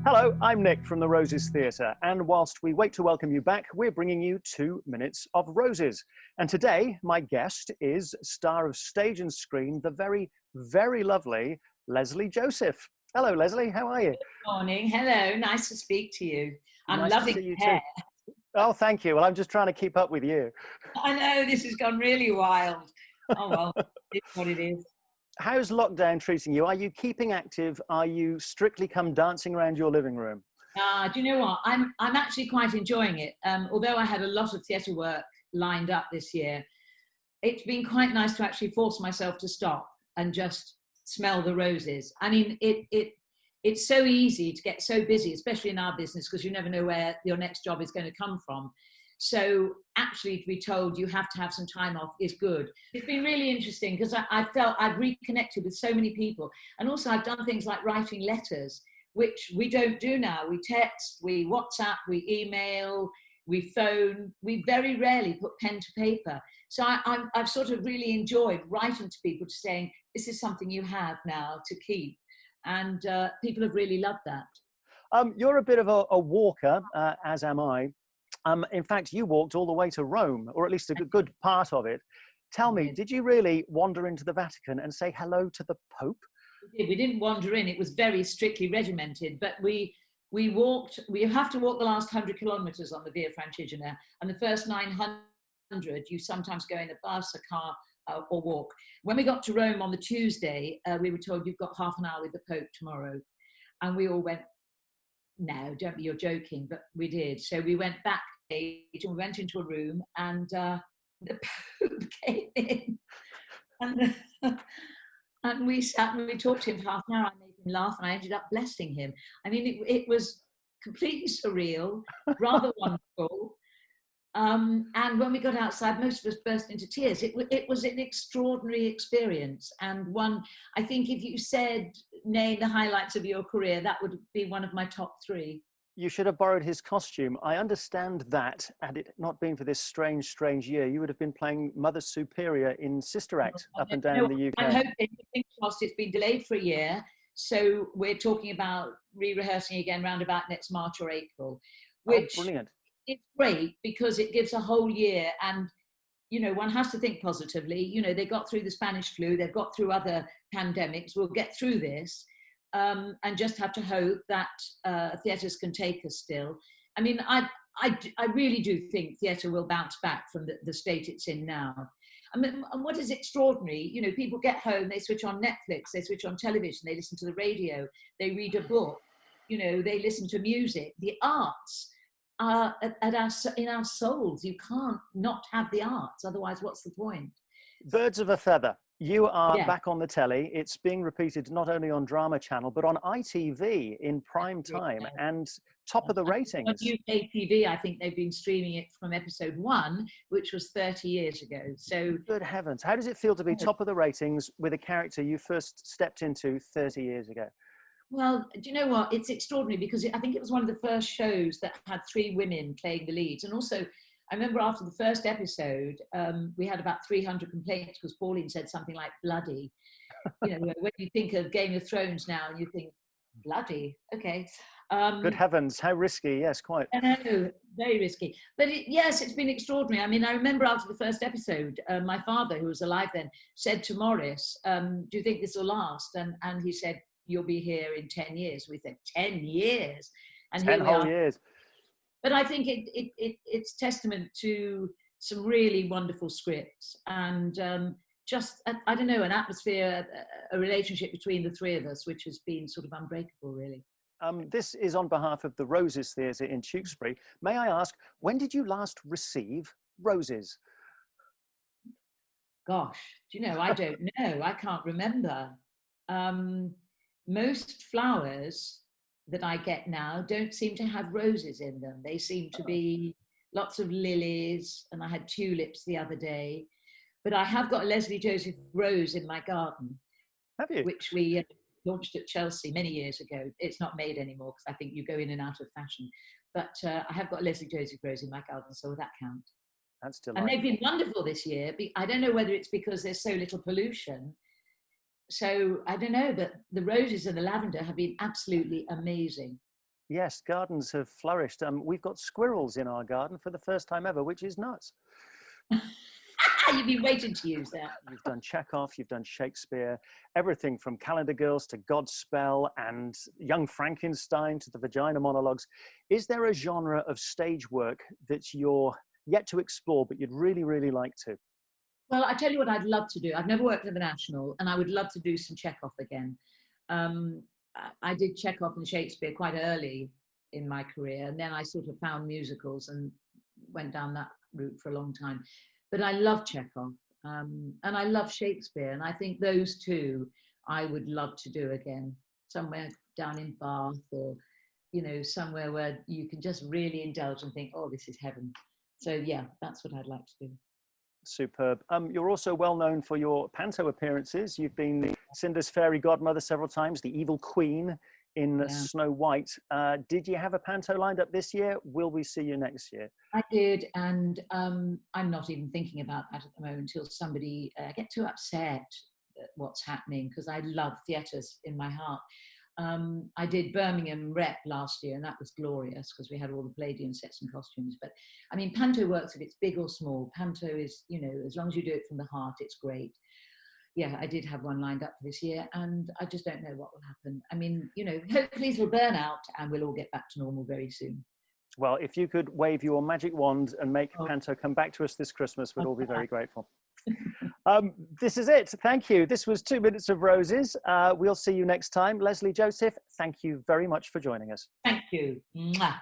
Hello, I'm Nick from the Roses Theatre, and whilst we wait to welcome you back, we're bringing you 2 minutes of roses. And today, my guest is star of stage and screen, the very, very lovely Lesley Joseph. Hello, Lesley, how are you? Good morning. Hello, nice to speak to you. I'm Nice to loving see you the too. hair. Oh, thank you. Well, I'm just trying to keep up with you. I know this has gone really wild. Oh well, it's what it is. How's lockdown treating you? Are you keeping active? Are you strictly come dancing around your living room? Do you know what? I'm actually quite enjoying it. Although I had a lot of theatre work lined up this year, it's been quite nice to actually force myself to stop and just smell the roses. I mean, it's so easy to get so busy, especially in our business, because you never know where your next job is going to come from. So actually to be told you have to have some time off is good. It's been really interesting because I felt I've reconnected with so many people. And also I've done things like writing letters, which we don't do now. We text, we WhatsApp, we email, we phone. We very rarely put pen to paper. So I've sort of really enjoyed writing to people, to saying, this is something you have now to keep. And people have really loved that. You're a bit of a walker, as am I. In fact, you walked all the way to Rome, or at least a good part of it. Tell me, did you really wander into the Vatican and say hello to the Pope? We didn't wander in. It was very strictly regimented, but we walked. We have to walk the last 100 kilometres on the Via Francigena, and the first 900 you sometimes go in a bus, a car, or walk. When we got to Rome on the Tuesday, we were told you've got half an hour with the Pope tomorrow, and we all went, no, don't be, you're joking, but we did. So we went backstage and we went into a room, and the Pope came in, and, and we sat and we talked to him for half an hour. I made him laugh and I ended up blessing him. I mean, it was completely surreal, rather wonderful. And when we got outside, most of us burst into tears. It was an extraordinary experience, and one, I think if you said name the highlights of your career, that would be one of my top three. You should have borrowed his costume. I understand that, had it not been for this strange year, you would have been playing Mother Superior in Sister Act up and down the UK. I'm hoping, it's been delayed for a year, so we're talking about re-rehearsing again round about next March or April, which brilliant. It's great because it gives a whole year, and one has to think positively. They got through the Spanish flu, they've got through other pandemics. We'll get through this, and just have to hope that theatres can take us still. I mean, I really do think theatre will bounce back from the state it's in now. I mean, and what is extraordinary, people get home, they switch on Netflix, they switch on television, they listen to the radio, they read a book, they listen to music. The arts are in our souls. You can't not have the arts, otherwise what's the point? Birds of a feather. You are back on the telly. It's being repeated not only on Drama Channel, but on ITV in prime time and top of the ratings. On UK TV, I think they've been streaming it from episode 1, which was 30 years ago. So good heavens. How does it feel to be top of the ratings with a character you first stepped into 30 years ago? Well, do you know what? It's extraordinary because I think it was one of the first shows that had 3 women playing the leads. And also, I remember after the first episode, we had about 300 complaints because Pauline said something like bloody. When you think of Game of Thrones now, you think, bloody, okay. Good heavens, how risky, yes, quite. I know, very risky. But yes, it's been extraordinary. I mean, I remember after the first episode, my father, who was alive then, said to Maurice, do you think this will last? And he said, you'll be here in 10 years. We said, 10 years? And 10 here we whole are. Years. But I think it's testament to some really wonderful scripts and just, I don't know, an atmosphere, a relationship between the 3 of us, which has been sort of unbreakable, really. This is on behalf of the Roses Theatre in Tewkesbury. May I ask, when did you last receive roses? Gosh, do you know, I don't know. I can't remember. Most flowers that I get now don't seem to have roses in them. They seem to be lots of lilies, and I had tulips the other day. But I have got a Lesley Joseph rose in my garden. Have you? Which we launched at Chelsea many years ago. It's not made anymore because I think you go in and out of fashion. But I have got a Lesley Joseph rose in my garden, so that counts. That's delightful. And they've been wonderful this year. I don't know whether it's because there's so little pollution. So I don't know, but the roses and the lavender have been absolutely amazing. Yes, gardens have flourished. We've got squirrels in our garden for the first time ever, which is nuts. You've been waiting to use that. You've done Chekhov, you've done Shakespeare, everything from Calendar Girls to Godspell and Young Frankenstein to the Vagina Monologues. Is there a genre of stage work that you're yet to explore, but you'd really, really like to? Well, I tell you what I'd love to do. I've never worked at the National, and I would love to do some Chekhov again. I did Chekhov and Shakespeare quite early in my career, and then I sort of found musicals and went down that route for a long time. But I love Chekhov, and I love Shakespeare, and I think those two I would love to do again, somewhere down in Bath, or somewhere where you can just really indulge and think, oh, this is heaven. So yeah, that's what I'd like to do. Superb. You're also well known for your Panto appearances. You've been Cinder's fairy godmother several times, the evil queen in Snow White. Did you have a Panto lined up this year? Will we see you next year? I did, and I'm not even thinking about that at the moment until somebody get too upset at what's happening, because I love theatres in my heart. I did Birmingham Rep last year, and that was glorious because we had all the Palladium sets and costumes. But I mean, Panto works if it's big or small. Panto is, as long as you do it from the heart, it's great. Yeah, I did have one lined up for this year, and I just don't know what will happen. I mean, hopefully it'll burn out and we'll all get back to normal very soon. Well, if you could wave your magic wand and make Panto come back to us this Christmas, we'd all be very grateful. This is it. Thank you. This was 2 Minutes of Roses. We'll see you next time. Lesley Joseph, thank you very much for joining us. Thank you. Mwah.